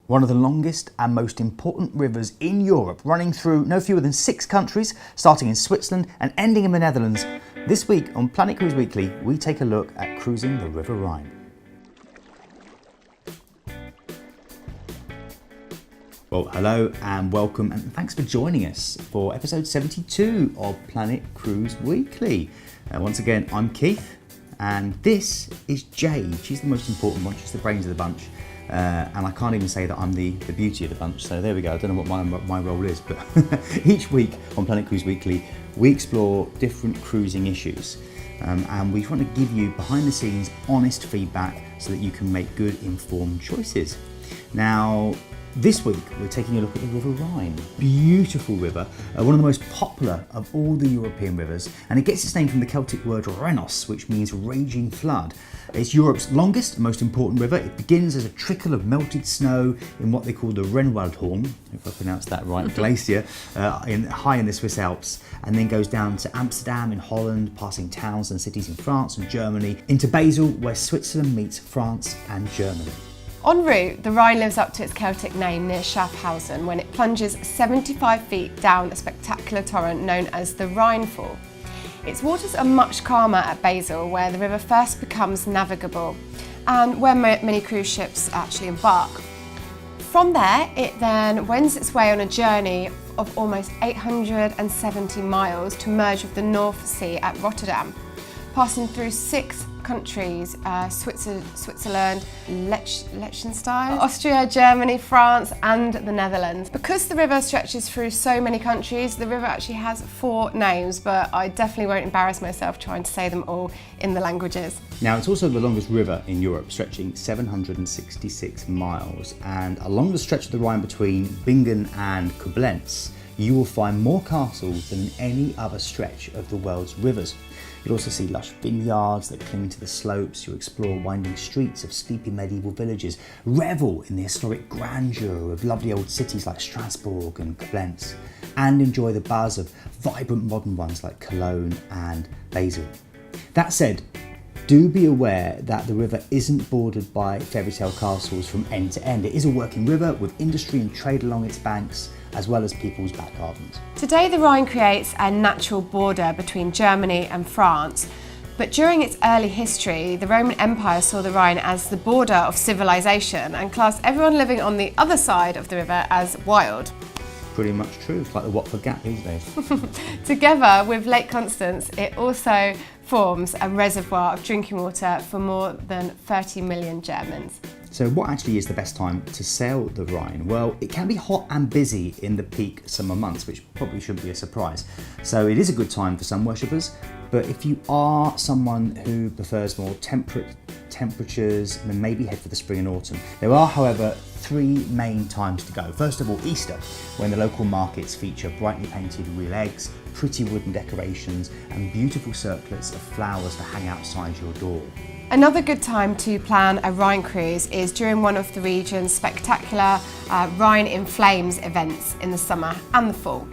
One of the longest and most important rivers in Europe, running through no fewer than 6 countries, starting in Switzerland and ending in the Netherlands. This week on Planet Cruise Weekly, we take a look at cruising the River Rhine. Well, hello and welcome, and thanks for joining us for episode 72 of Planet Cruise Weekly. Once again, I'm Keith, and this is Jade. She's the most important one, she's the brains of the bunch. And I can't even say that I'm the beauty of the bunch, so there we go. I don't know what my role is, but each week on Planet Cruise Weekly, we explore different cruising issues. And we want to give you behind the scenes honest feedback so that you can make good informed choices. Now, this week we're taking a look at the River Rhine. Beautiful river, one of the most popular of all the European rivers, and it gets its name from the Celtic word Rhenos, which means raging flood. It's Europe's longest and most important river. It begins as a trickle of melted snow in what they call the Rennwaldhorn, if I pronounced that right, glacier, high in the Swiss Alps, and then goes down to Amsterdam in Holland, passing towns and cities in France and Germany, into Basel, where Switzerland meets France and Germany. En route, the Rhine lives up to its Celtic name near Schaffhausen when it plunges 75 feet down a spectacular torrent known as the Rhinefall. Its waters are much calmer at Basel, where the river first becomes navigable and where many cruise ships actually embark. From there, it then wends its way on a journey of almost 870 miles to merge with the North Sea at Rotterdam, passing through 6 countries, Switzerland, Liechtenstein, Austria, Germany, France and the Netherlands. Because the river stretches through so many countries, the river actually has 4 names, but I definitely won't embarrass myself trying to say them all in the languages. Now, it's also the longest river in Europe, stretching 766 miles, and along the stretch of the Rhine between Bingen and Koblenz, you will find more castles than any other stretch of the world's rivers. You'll also see lush vineyards that cling to the slopes. You'll explore winding streets of sleepy medieval villages, revel in the historic grandeur of lovely old cities like Strasbourg and Koblenz, and enjoy the buzz of vibrant modern ones like Cologne and Basel. That said, do be aware that the river isn't bordered by fairy tale castles from end to end. It is a working river with industry and trade along its banks, as well as people's back gardens. Today the Rhine creates a natural border between Germany and France, but during its early history, the Roman Empire saw the Rhine as the border of civilization and classed everyone living on the other side of the river as wild. Pretty much true, it's like the Watford Gap these days. Together with Lake Constance, it also forms a reservoir of drinking water for more than 30 million Germans. So what actually is the best time to sail the Rhine? Well, it can be hot and busy in the peak summer months, which probably shouldn't be a surprise. So it is a good time for sun worshippers, but if you are someone who prefers more temperate temperatures, then maybe head for the spring and autumn. There are, however, 3 main times to go. First of all, Easter, when the local markets feature brightly painted real eggs, pretty wooden decorations, and beautiful circlets of flowers to hang outside your door. Another good time to plan a Rhine cruise is during one of the region's spectacular Rhine in Flames events in the summer and the fall.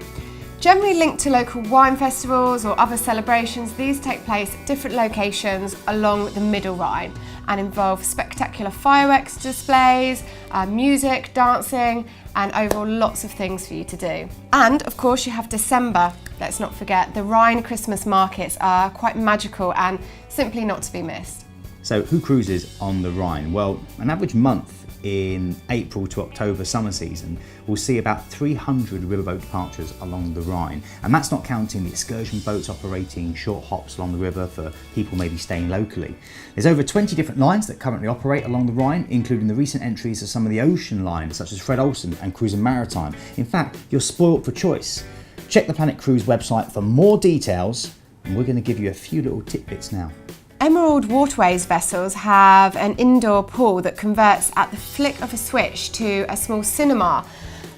Generally linked to local wine festivals or other celebrations, these take place at different locations along the Middle Rhine and involve spectacular fireworks displays, music, dancing, and overall lots of things for you to do. And of course you have December. Let's not forget, the Rhine Christmas markets are quite magical and simply not to be missed. So who cruises on the Rhine? Well, an average month in April to October summer season will see about 300 riverboat departures along the Rhine, and that's not counting the excursion boats operating short hops along the river for people maybe staying locally. There's over 20 different lines that currently operate along the Rhine, including the recent entries of some of the ocean lines such as Fred Olsen and Cruise and Maritime. In fact, you're spoilt for choice. Check the Planet Cruise website for more details, and we're going to give you a few little tidbits now. Emerald Waterways vessels have an indoor pool that converts at the flick of a switch to a small cinema.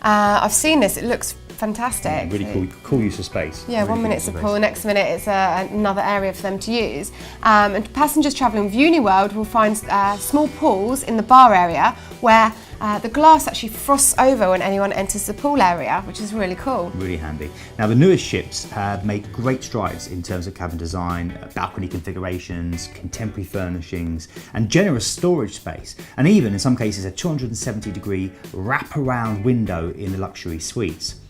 I've seen this, it looks fantastic. Yeah, really cool use of space. Yeah, really 1 minute it's a pool, next minute it's another area for them to use. And passengers travelling with Uniworld will find small pools in the bar area where The glass actually frosts over when anyone enters the pool area, which is really cool. Really handy. Now, the newest ships have made great strides in terms of cabin design, balcony configurations, contemporary furnishings, and generous storage space, and even in some cases a 270-degree wraparound window in the luxury suites.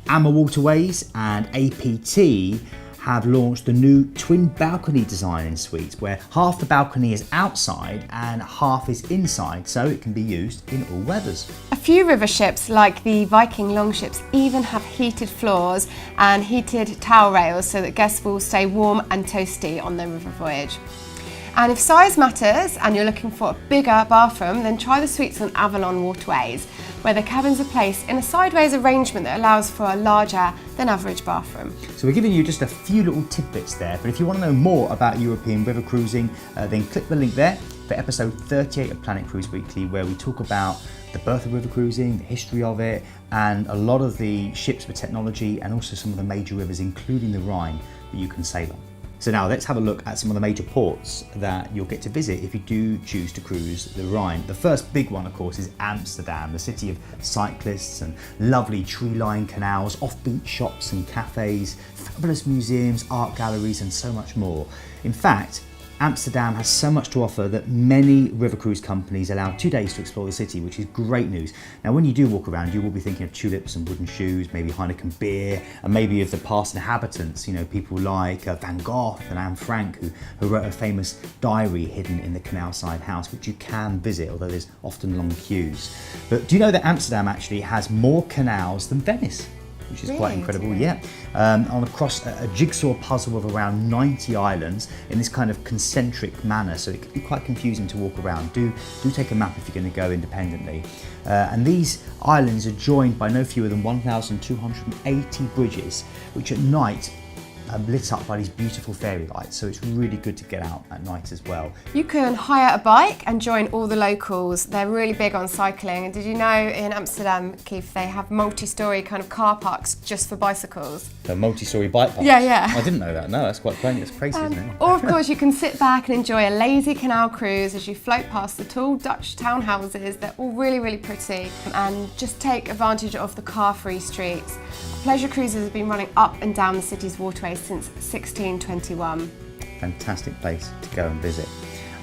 Amma Waterways and APT have launched the new twin balcony design in suites, where half the balcony is outside and half is inside, so it can be used in all weathers. A few river ships, like the Viking longships, even have heated floors and heated towel rails so that guests will stay warm and toasty on their river voyage. And if size matters and you're looking for a bigger bathroom, then try the suites on Avalon Waterways, where the cabins are placed in a sideways arrangement that allows for a larger than average bathroom. So we're giving you just a few little tidbits there, but if you want to know more about European river cruising, then click the link there for episode 38 of Planet Cruise Weekly, where we talk about the birth of river cruising, the history of it, and a lot of the ships with technology, and also some of the major rivers, including the Rhine, that you can sail on. So now let's have a look at some of the major ports that you'll get to visit if you do choose to cruise the Rhine. The first big one, of course, is Amsterdam, the city of cyclists and lovely tree-lined canals, offbeat shops and cafes, fabulous museums, art galleries, and so much more. In fact, Amsterdam has so much to offer that many river cruise companies allow 2 days to explore the city, which is great news. Now, when you do walk around, you will be thinking of tulips and wooden shoes, maybe Heineken beer, and maybe of the past inhabitants, people like Van Gogh and Anne Frank, who wrote a famous diary hidden in the canal-side house, which you can visit, although there's often long queues. But do you know that Amsterdam actually has more canals than Venice? Which is quite incredible, yeah. On across a jigsaw puzzle of around 90 islands in this kind of concentric manner, so it can be quite confusing to walk around. Do take a map if you're going to go independently. And these islands are joined by no fewer than 1,280 bridges, which at night are lit up by these beautiful fairy lights, so it's really good to get out at night as well. You can hire a bike and join all the locals. They're really big on cycling. And did you know in Amsterdam, Keith, they have multi-storey kind of car parks just for bicycles? The multi-storey bike parks? Yeah. I didn't know that. No, that's quite crazy. It's crazy, isn't it? Or of course you can sit back and enjoy a lazy canal cruise as you float past the tall Dutch townhouses. They're all really, really pretty, and just take advantage of the car-free streets. Pleasure cruises have been running up and down the city's waterways since 1621. Fantastic place to go and visit.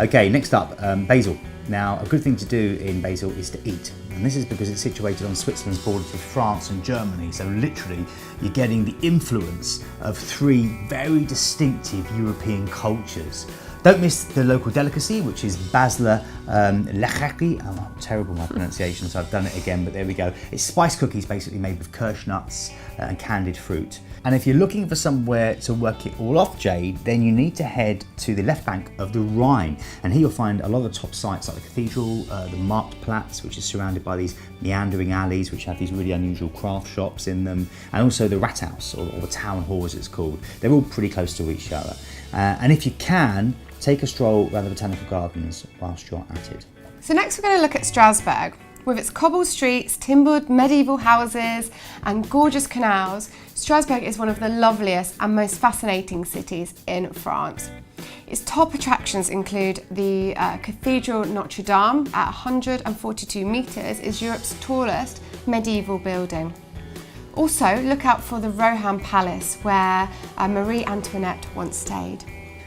Okay, next up, Basel. Now, a good thing to do in Basel is to eat. And this is because it's situated on Switzerland's borders with France and Germany. So literally, you're getting the influence of three very distinctive European cultures. Don't miss the local delicacy, which is Basler lechaki. I'm terrible with my pronunciation, so I've done it again, but there we go. It's spice cookies basically made with kirsch nuts and candied fruit. And if you're looking for somewhere to work it all off, Jade, then you need to head to the left bank of the Rhine. And here you'll find a lot of the top sites like the cathedral, the Marktplatz, which is surrounded by these meandering alleys, which have these really unusual craft shops in them, and also the Rathaus, or the town hall as it's called. They're all pretty close to each other. And if you can, take a stroll around the botanical gardens whilst you're at it. So next we're going to look at Strasbourg. With its cobbled streets, timbered medieval houses and gorgeous canals, Strasbourg is one of the loveliest and most fascinating cities in France. Its top attractions include the Cathedral Notre Dame at 142 metres is Europe's tallest medieval building. Also, look out for the Rohan Palace, where Marie Antoinette once stayed.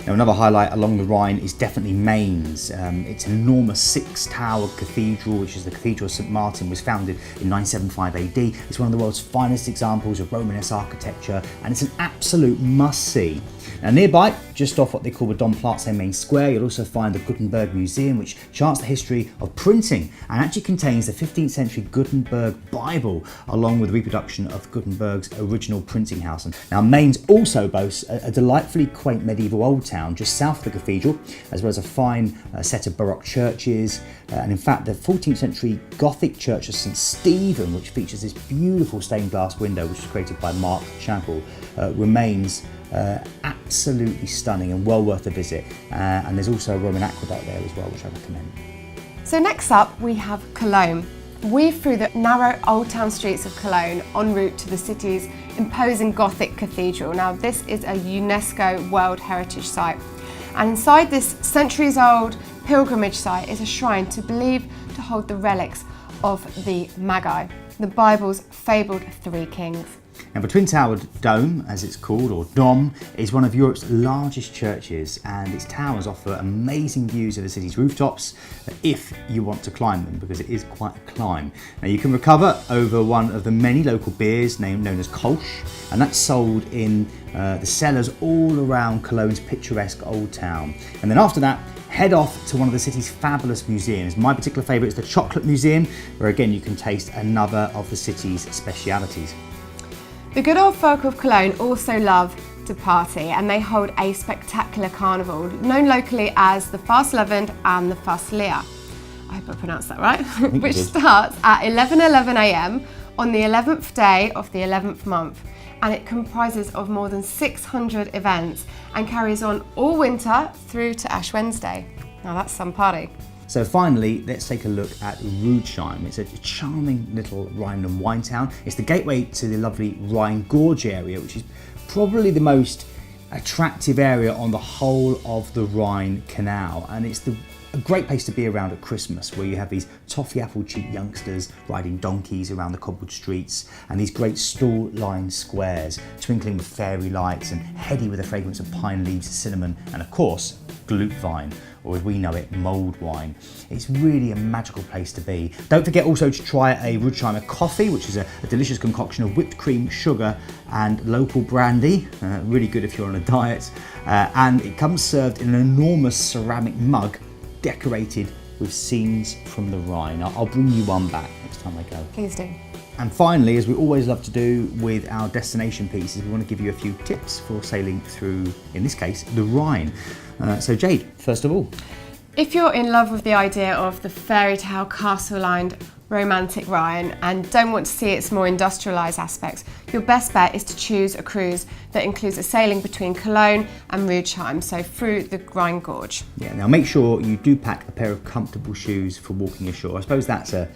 Now, another highlight along the Rhine is definitely Mainz. It's an enormous 6-towered cathedral, which is the Cathedral of St. Martin, was founded in 975 AD. It's one of the world's finest examples of Romanesque architecture, and it's an absolute must-see. Now, nearby, just off what they call the Domplatz main square, you'll also find the Gutenberg Museum, which charts the history of printing and actually contains the 15th century Gutenberg Bible, along with a reproduction of Gutenberg's original printing house. Now, Mainz also boasts a delightfully quaint medieval old town just south of the cathedral, as well as a fine set of Baroque churches. And in fact, the 14th century Gothic church of St. Stephen, which features this beautiful stained glass window, which was created by Mark Chappell, remains absolutely stunning and well worth a visit. And there's also a Roman aqueduct there as well, which I recommend. So next up we have Cologne. Weave through the narrow old town streets of Cologne en route to the city's imposing Gothic cathedral. Now, this is a UNESCO World Heritage Site, and inside this centuries-old pilgrimage site is a shrine believed to hold the relics of the Magi, the Bible's fabled three kings. Now, the Twin Towered Dome, as it's called, or Dom, is one of Europe's largest churches, and its towers offer amazing views of the city's rooftops if you want to climb them, because it is quite a climb. Now, you can recover over one of the many local beers known as Kolsch, and that's sold in the cellars all around Cologne's picturesque old town. And then after that, head off to one of the city's fabulous museums. My particular favourite is the Chocolate Museum, where again you can taste another of the city's specialities. The good old folk of Cologne also love to party, and they hold a spectacular carnival known locally as the Fastlevend and the Fastlier. I hope I pronounced that right. Which starts at 11:11 a.m. on the 11th day of the 11th month, and it comprises of more than 600 events and carries on all winter through to Ash Wednesday. Now that's some party. So finally, let's take a look at Rudesheim. It's a charming little Rhineland wine town. It's the gateway to the lovely Rhine Gorge area, which is probably the most attractive area on the whole of the Rhine Canal. And it's a great place to be around at Christmas, where you have these toffee apple cheek youngsters riding donkeys around the cobbled streets, and these great stall-lined squares twinkling with fairy lights and heady with the fragrance of pine leaves, cinnamon, and of course, Glühwein, or as we know it, mulled wine. It's really a magical place to be. Don't forget also to try a Rudesheimer coffee, which is a delicious concoction of whipped cream, sugar, and local brandy. Really good if you're on a diet. And it comes served in an enormous ceramic mug decorated with scenes from the Rhine. I'll bring you one back next time I go. Please do. And finally, as we always love to do with our destination pieces, we want to give you a few tips for sailing through, in this case, the Rhine. So Jade, first of all. If you're in love with the idea of the fairy tale castle-lined romantic Rhine and don't want to see its more industrialised aspects, your best bet is to choose a cruise that includes a sailing between Cologne and Rudesheim, so through the Rhine Gorge. Yeah, now make sure you do pack a pair of comfortable shoes for walking ashore. I suppose that's a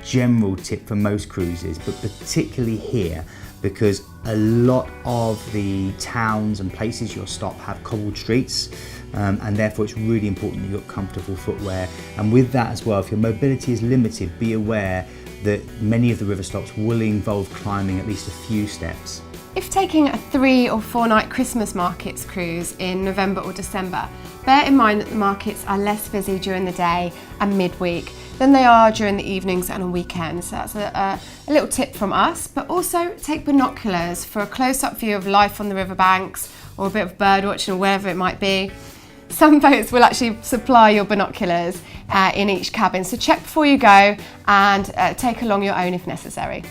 general tip for most cruises, but particularly here, because a lot of the towns and places you'll stop have cobbled streets, and therefore it's really important that you've got comfortable footwear. And with that as well, if your mobility is limited, be aware that many of the river stops will involve climbing at least a few steps. If taking a 3 or 4 night Christmas markets cruise in November or December, bear in mind that the markets are less busy during the day and midweek than they are during the evenings and on weekends. So that's a little tip from us. But also take binoculars for a close-up view of life on the riverbanks, or a bit of bird watching or wherever it might be. Some boats will actually supply your binoculars in each cabin, so check before you go and take along your own if necessary.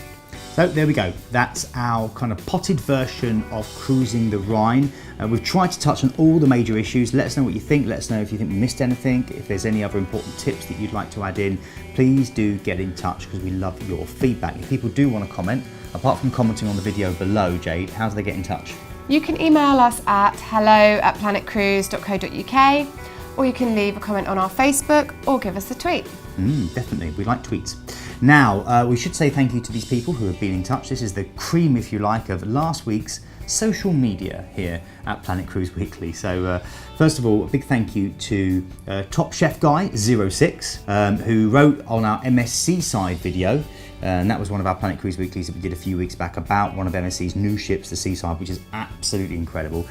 So there we go, that's our kind of potted version of cruising the Rhine. We've tried to touch on all the major issues. Let us know what you think, let us know if you think we missed anything. If there's any other important tips that you'd like to add in, please do get in touch, because we love your feedback. If people do want to comment, apart from commenting on the video below, Jade, how do they get in touch? You can email us at hello@planetcruise.co.uk, or you can leave a comment on our Facebook or give us a tweet. Definitely, we like tweets. Now, we should say thank you to these people who have been in touch. This is the cream, if you like, of last week's social media here at Planet Cruise Weekly. So first of all, a big thank you to Top Chef Guy 06, who wrote on our MSC side video. And that was one of our Planet Cruise Weeklies that we did a few weeks back about one of MSC's new ships, the Seaside, which is absolutely incredible.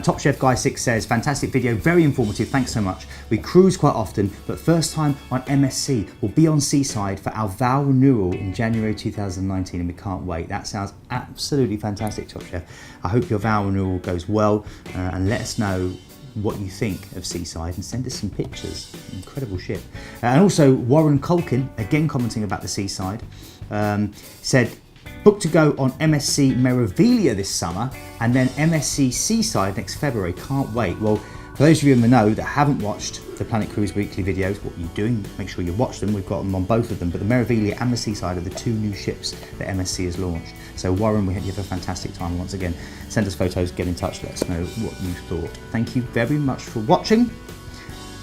Top Chef Guy 6 says, fantastic video, very informative, thanks so much. We cruise quite often, but first time on MSC. We'll be on Seaside for our vow renewal in January 2019, and we can't wait. That sounds absolutely fantastic, Top Chef. I hope your vow renewal goes well, and let us know what you think of Seaside and send us some pictures. Incredible ship. And also Warren Culkin, again commenting about the Seaside, said, booked to go on MSC Meraviglia this summer and then MSC Seaside next February. Can't wait. Well, for those of you in the know that haven't watched the Planet Cruise Weekly videos, what are you doing? Make sure you watch them. We've got them on both of them. But the Meraviglia and the Seaside are the two new ships that MSC has launched. So Warren, we hope you have a fantastic time once again. Send us photos, get in touch, let us know what you thought. Thank you very much for watching.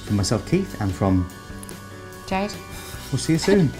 From myself, Keith, and from Jade. We'll see you soon.